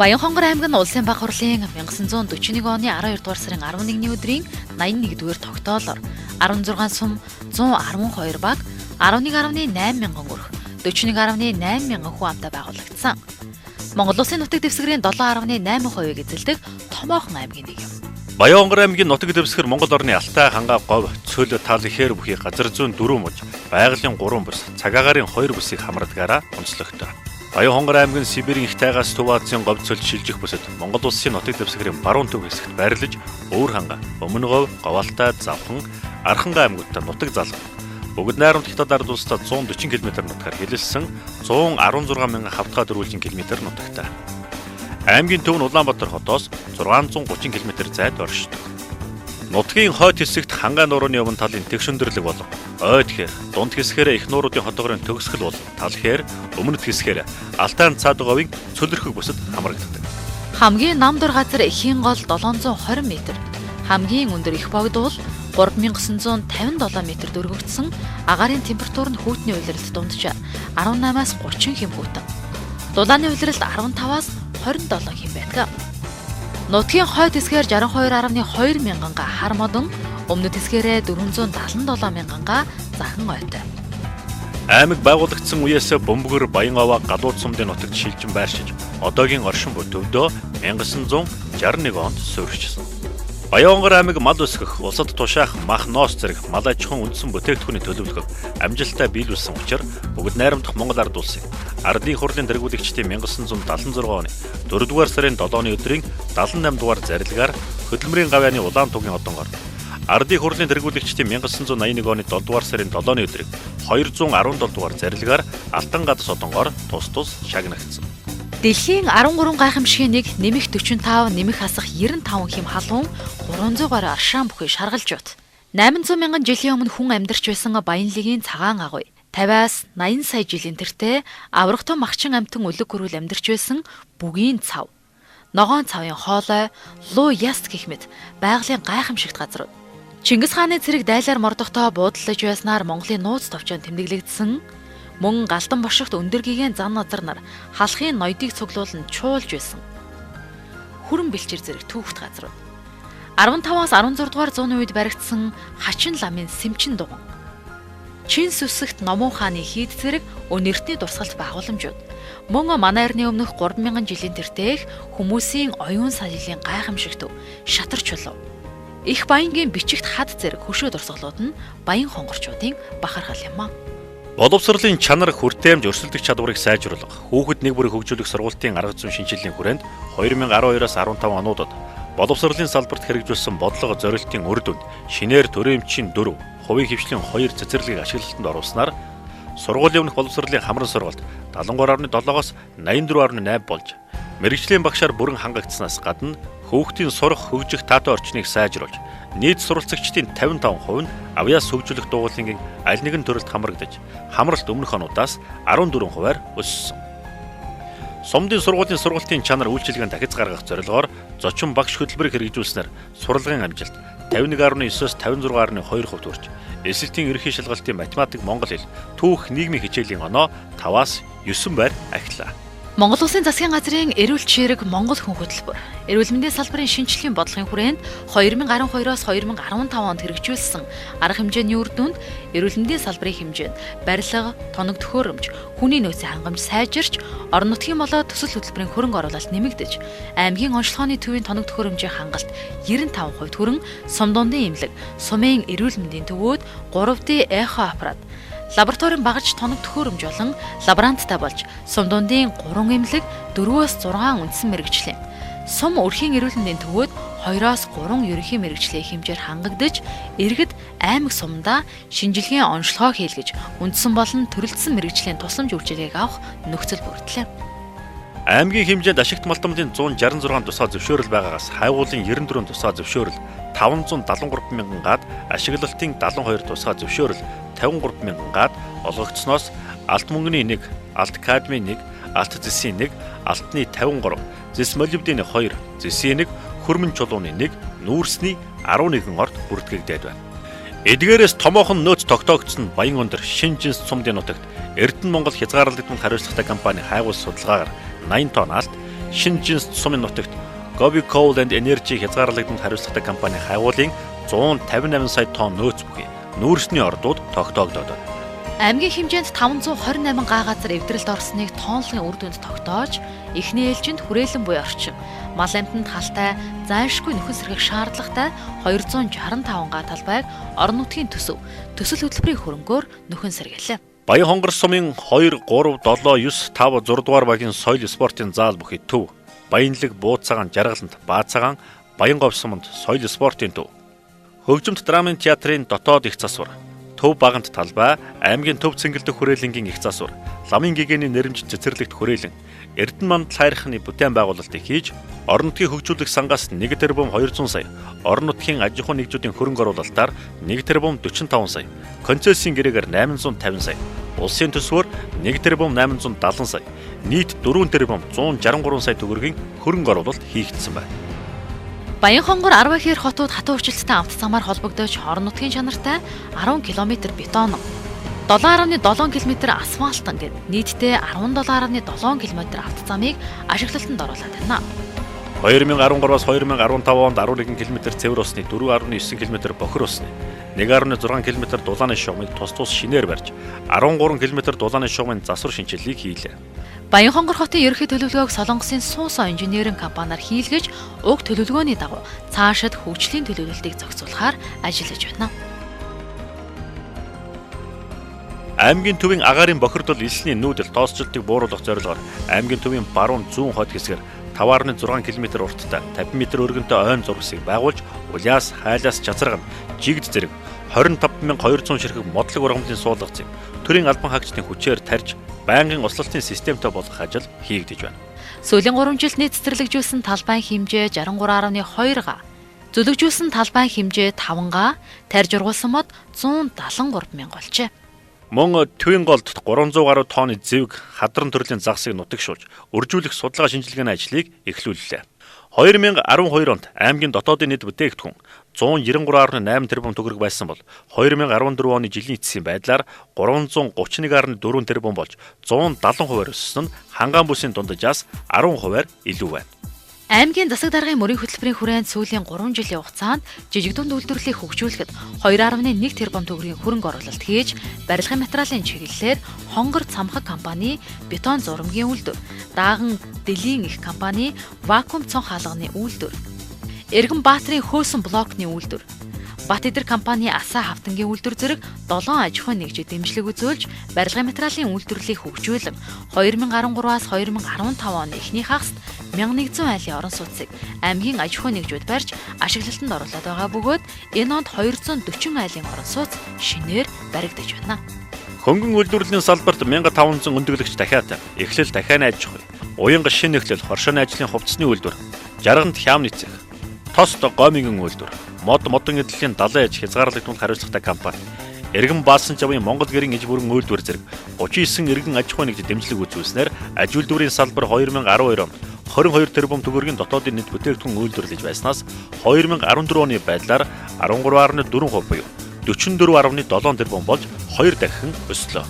Баянхонгор аймаг нь улсын баг хурлын 1941 оны 12 дугаар сарын 11-ний өдрийн 81-р тогтоолоор 16 сум 112 баг 11.8 мянган өрх 41.8 мянган хүн амтай байгуулагдсан. Монгол улсын нутаг дэвсгэрийн 7.8%-ийг эзэлдэг томоохон аймгийн нэг юм. Баянхонгор аймгийн нутаг дэвсгэр Монгол орны Алтай, Хангаа, Говь, Цөл, Тал, Ихээр бүхий газар зүйн 4 муж, байгалийн 3 бүс, цаг агарын 2 бүсийг хамрагдгаараа онцлогтой. Баянхонгор аймгийн Сибирийн их тайгаас Төв Азийн Говь цөлд шилжих бүсэд Монгол улсын нутаг дэвсгэрийн баруун төв хэсэгт байрлаж, Өвөр Хангаа, Өмнө Говь, Говьалтай, Завхан, Архангай аймагуудтай нутаг залгав. Бүгд найрамд хятад ард улстай 140 км нутгаар хэлэлсэн 116 мянган хавтгай дөрвөлжин км нутагтай. Аймгийн төв нь Улаанбаатар хотоос 630 км зайд оршдог. Нутгийн хойд хэсэгт Хангай нуурын өмнө талын тэгшүндэрлэг болон ойд хэхээр, дунд хэсгээр их нууруудын хотгорын төгсгөл болон тал хэхээр, өмнөд хэсгээр Алтай цаад говийн цөлөрхөг бүсэд хамрагддаг. Хамгийн нам дор газар эхийн гол 720 м, хамгийн өндөр их богдуул 3957 м дөрвөгдсөн. Агаарын температур нь хүйтний улиралд дунджаар 18-аас 30 хэм хүйтэн. Дулааны улиралд 15-аас 27 хэм байдаг. Нутгийн хойд хэсгээр 62.2 мянганга хар модон, өмнөд хэсгээрээ 477 мянганга захин ойтой. Аймаг байгуулагдсан үеэс Бөмбөгөр, Баян-Аваа, Галууд сумдын нутагт шилжин байршиж, одоогийн оршин буй төвдөө 1961 онд суурьшсан. Баянхонгор аймаг мал өсгөх, улсад тушаах, мах ноос зэрэг мал аж ахуйн үндсэн бүтээгдэхүүний төлөвлөгөөг амжилттай биелүүлсэн учраас бүгд найрамдах Монгол ард улсын Ардын хурлын тэргүүлэгчдийн 1976 оны 4-р сарын 7-ны өдрийн 78-р зарилгаар хөдөлмөрийн гавьяаны улаан тугийн одонгоор Ардын хурлын тэргүүлэгчдийн 1981 оны 7-р сарын 7-ны өдрийг 217-р зарилгаар Алтан гадас одонгоор тус шагнагдсан. Дэлхийн 13 гайхамшигын нэг нэмэх 45, нэмэх хасах 95 хэм халуун 300 гаруй аршаан бүхий шаргалж бат. 800 мянган жилийн өмнө хүн амьдарч байсан Баянлигийн цагаан агуй 50-аас 80 сая жилийн тэртээ аврагтун махчин амтан үлэг гөрүүл амьдарч байсан бүгийн цав. Ногоон цавын хоолой, луу яст гэх мэт байгалийн гайхамшигт газрууд. Чингис хааны цэрэг дайлаар мордохдоо буудалж байснаар Монголын нууц товчон тэмдэглэгдсэн. Мөн Галдан бошигт өндөр гигэн зан назар нар халахын ноёдыг цуглуулан чуулж байсан. Хүрэн бэлчээр зэрэг түүхт газрууд. 15-аас 16 дугаар зууны үед баригдсан Хачин ламын Сэмчин дуган. Чин сүсэгт Номон хааны хийд зэрэг өнөртний дурсгалт байгууламжууд. Мөн манай эртний өмнөх 3000 жилийн тэртех хүмүүсийн оюун санаалын гайхамшигт шатар чулуу. Их Баянгийн бичигт хад зэрэг хөшөө дурсгалууд нь Баянхонгорчуудын бахархал юм аа. Боловсролын чанар, хүртээмж, өрсөлдөх чадварыг сайжруулах, хүүхэд нэг бүрийг хөгжүүлэх сургалтын арга зүйн шинжилгээний хүрээнд 2012-аас 15 онуудад боловсролын салбарт хэрэгжүүлсэн бодлого зорилтын үр дүнд шинээр төрөмчийн 4, хувийн хвшлийн 2 цэцэрлэгийг ашиглалтанд оруулснаар сургуулийн өмнөх боловсролын хамран сургалт 73.7-оос 84.8 болж, мэрэгжлийн багшаар бүрэн хангагдсанаас гадна хүүхдийн сурах, хөгжих таатай орчныг сайжруулж, нийт суралцагчдын 55% нь авьяас хөгжүүлэх дугууллын аль нэгэн төрөлд хамрагдаж, хамралт өмнөх онуудаас 14%-аар өссөн. Сумдын сургуулийн сургалтын чанар үйлчилгээнд дахиц гаргах зорилгоор зочин багш хөтөлбөрийг хэрэгжүүлснээр сурлагын амжилт 51.9-оос 56.2% хүрч, эсэлтийн ерөнхий шалгалтын математик, монгол хэл, түүх, нийгмийн хичээлийн оноо 5-аас 9 байр ахилаа. Монгол Улсын засгийн газрын эрүүл чирэг Монгол хүн хөтөлбөр, эрүүл мэндийн салбарын шинжилгээний бодлогын хүрээнд 2012-оос 2015 онд хэрэгжүүлсэн арга хэмжээний үр дүнд эрүүл мэндийн салбарын хэмжээнд барилга, тоног төхөөрөмж, хүний нөөцийн хангамж сайжирч, орон нутгийн болоод төсөл хөтөлбөрийн хөрөнгө оруулалт нэмэгдэж, аймгийн онцлогооны төвийн тоног төхөөрөмжийн хангалт 95% хүрэн, сум дундын эмнэлэг, сумын эрүүл мэндийн төвүүд 3D эхо аппарат, лабораторийн багаж тоног төхөөрөмж болон лаборанттай болж, сум дундын 3 эмнэлэг, 4-өөс 6 үндсэн мэрэгчлэн, сум өрхийн эрүүл мэндийн төвүүд 2-оос 3 ерөнхий мэрэгчлийн хэмжээр хангагдаж, иргэд аймаг сумдаа шинжилгээний онцлогоо хийлгэж, үндсэн болон төрөлцсөн мэрэгчлийн тусламж үйлчилгээг авах нөхцөл бүрдлээ. Аймгийн хэмжээнд ашигт малтмын 166 тусгай зөвшөөрөл байгаагаас хайгуулын 94 тусгай зөвшөөрөл, 573 мянган гад ашиглалтын 72 тусгай зөвшөөрөл, 53 мянган гад олгогдсноос алт мөнгөний 1, алт кадмийн 1, алт зэсийн 1, алтны 53, зэс молибдийн 2, зэсийн 1, хөрмөн чулууны 1, нүүрсний 11 орд бүртгэгдээд байна. Эдгээрээс томоохон нөөц тогтоогдсон Баян өндөр шинэ жинс цумдын нутагт Эрдэнэ Монгол хязгаарлагдмал хариуцлагатай компани хайгуул судалгаагаар 80 тонн алт, шинэ жинс сумын нутагт Gobi Coal and Energy хязгаарлагдмал хариуцлагатай компани хайгуулын 158 сая тонн нөөц бүхий нүүрсний ордууд тогтоогдоод байна. Аймгийн хэмжээнд 528 га газар эвдрэлд орсныг тоонлогын үр дүнд тогтоож, эхний ээлжинд хүрээлэн буй орчин, мал амьтанд халтай, зайлшгүй нөхөн сэргэх шаардлагатай 265 га талбайг орон нутгийн төсөв, төсөл хөтөлбөрийн хөрөнгөөр нөхөн сэргэлээ. Баян хонгор сумын 2, 3, 7, 9, 5, 6 дугаар багийн соёл спортын заал бүхий төв, Баянлаг, Бууцаагаан, Жаргалант, Баацаагаан, Баянговь суманд соёл спортын төв, Хөгжимт драмын театрын дотоод их засвар, Төв багант талбай, аймгийн төв цэнгэлдэх хүрээлэнгийн их засвар, ламын гэгээний нэрмж цэцэрлэгт хүрээлэн, Эрдэнэ мандал хайрхны бүтээн байгуулалтыг хийж, орон нутгийн хөгжүүлэх сангаас 1 тэрбум 200 сая, орон нутгийн аж ахуйн нэгжүүдийн хөрөнгө оруулалтаар 1 тэрбум 45 сая, концессийн гэрээгээр 850 сая, улсын төсвөр 1 тэрбум 870 сая, нийт 4 тэрбум 163 сая төгрөгийн хөрөнгө оруулалт хийгдсэн байна. Баян хонгор 10 ихэр хотууд хатуу хүчилттэй авто замаар холбогдож орон нутгийн чанартай 10 км бетон, 7.7 км асфальтан гэд нийтдээ 17.7 км авто замыг ашиглалтанд оруулаад байна. 2013-аас 2015 онд 11 км цэвэр усны 4.9 км бохир усны 1.6 км дулааны шугамыг тус шинээр барьж 13 км дулааны шугамын засвар шинжилгээг хийлээ. Баян хонгор хотын ерөнхий төлөвлөгөөг Солонгосын Суусан инженерийн компаниар хийлгэж, уг төлөвлөгөөний дагуу цаашид хөгжлийн төлөвлөлтийг зохицуулахаар ажиллаж байна. Аймгийн төвийн агаарын бохирдол элсний нүүдэл тоосчлтыг бууруулах зорилгоор аймгийн төвийн баруун зүүн хойд хэсгээр 5.6 км урттай 50 м өргөнтэй ойн зургсыг байгуулж, улаас, хайлаас чацарган, жигд зэрэг 25,200 ширхэг модлог ургамлын суулгацыг төрийн албан хаагчдын хүчээр тарьж, байнгын услалтын системтэй болгох ажил хийгдэж байна. Сүүлийн 3 жилд нийт цэцэрлэгжүүлсэн талбайн хэмжээ 63.2 га, зүлэгжүүлсэн талбайн хэмжээ 5 га, тарьж ургуулсан мод 173 мянга болжээ. Мөн төвийн голд 300 гаруй тонны зэвг, хадран төрлийн загсыг нутагшуулж, үржүүлэх судалгаа шинжилгээний ажлыг эхлүүллээ. 2012 онд аймгийн дотоодын нийт бүтээгдэхүүн 193.8 тэрбум төгрөг байсан бол 2014 оны жилийн эцсийн байдлаар 331.4 тэрбум болж 170% өссөн нь хангаан бүсийн дунджаас 10% илүү байна. Аймгийн засаг даргын мөрийн хөтөлбөрийн хүрээнд сүүлийн 3 жилийн хугацаанд жижиг дунд үйлдвэрлэлийг хөгжүүлэхэд 2.1 тэрбум төгрөгийн хөрөнгө оруулалт хийж, барилгын материалын чиглэлээр Хонгор цамхаг компани бетон зурмгийн үйлдвэр, Дааган Дэлийн их компани вакуум цон хаалганы үйлдвэр, Эргэн Баатрийн хөөсөн блокны үйлдвэр, Бат Идэр компани Асаа хавтангийн үйлдвэр зэрэг 7 аж ахуйн нэгжид дэмжлэг үзүүлж, барилгын материалын үйлдвэрлэлийг хөгжүүлэн 2013-аас 2015 оны эхний хагаст 1100 айлын орон сууцыг аймгийн аж ахуйн нэгжүүд барьж ашиглалтанд оруулаад байгаа бөгөөд энэ онд 240 айлын орон сууц шинээр баригдаж байна. Хөнгөн үйлдвэрлэлийн салбарт 1500 өндөглөгч дахиад эхлэл дахианы аж ахуй, уянга шинэ эхлэл хоршооны ажлын хувцсны үйлдвэр, Жаргалант хямны цэх, Тост гомигийн үйлдвэр, модон эдлийн далайн аж хязгаарлагдмал хариуцлагатай компани, Эргэн Баасан жавын Монгол гэрийн иж бүрэн үйлдвэр зэрэг 39 эргэн аж ахуйн нэгжид дэмжлэг үзүүлснээр аж үйлдвэрийн салбар 2012 онд 22 тэрбум төгрөгийн дотоодын нийт бүтээгдэхүүн үйлдвэрлэж байснаас 2014 оны байдлаар 13.4% буюу 44.7 тэрбум болж 2 дахин өслөө.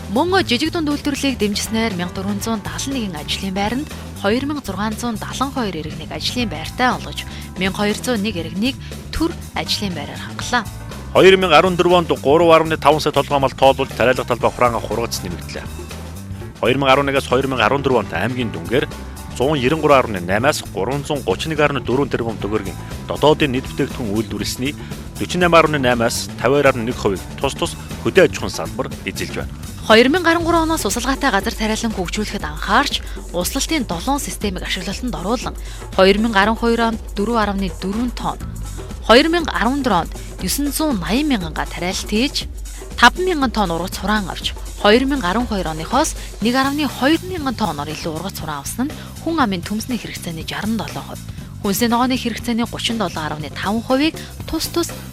Мөн жижиг дунд үйлдвэрлэлийг дэмжснээр 1471 ажлын байранд 2672 иргэнийг ажлын байртай олгож, 1201 иргэнийг төр ажлын байраар хангалаа. 2014 онд 3.5 сая толгой мал тоолуулж тариалга талбай хураанга хургац нэмэгдлээ. 2011-аас 2014 онд аймгийн дүнгээр 193.8-аас 331.4 тэрбум төгрөгийн дотоодын нийт бүтээгдэхүүн үйлдвэрлэсний 48.8-аас 50.1%-ийг тус хөдөө аж ахуйн салбар эзэлж байна. 2013 оноос усалгаатай газар тариалан хөгжүүлэхэд анхаарч, услалтын 7 системийг ашиглалтанд оруулан 2012 онд 4.4 тонн, 2014 онд 980 мянган га тариалт хийж, 5 мянган тонн ургац хураан авч, 2012 оныхоос 1.2 мянган тонноор илүү ургац хураан авсан нь хүн амын төмсний хэрэгцээний 67%, хүнсний ногооны хэрэгцээний 37.5%-ийг тус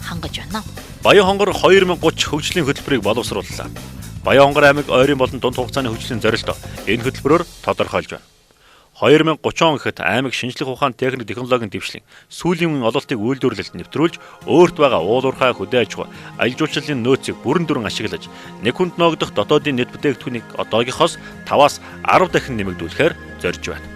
хангаж байна. Баян хонгор 2030 хөгжлийн хөтөлбөрийг боловсрууллаа. Баян хонгор аймаг ойрын болон дунд хугацааны хөгжлийн зорилтоо энэ хөтөлбөрөөр тодорхойлж байна. 2030 он гэхэд аймаг шинжлэх ухаан техник технологийн дэвшлэн сүүлийн ололтыг үйлдвэрлэлд нэвтрүүлж өөрт байгаа уул уурхай хөдөө аж ахуй, аялал жуулчлалын нөөцийг бүрэн дүрэн ашиглаж нэг хүнд ногдох дотоодын нийт бүтээгдэхүүнийг одоогийнхоос 5-аас 10 дахин нэмэгдүүлэхээр зорж байна.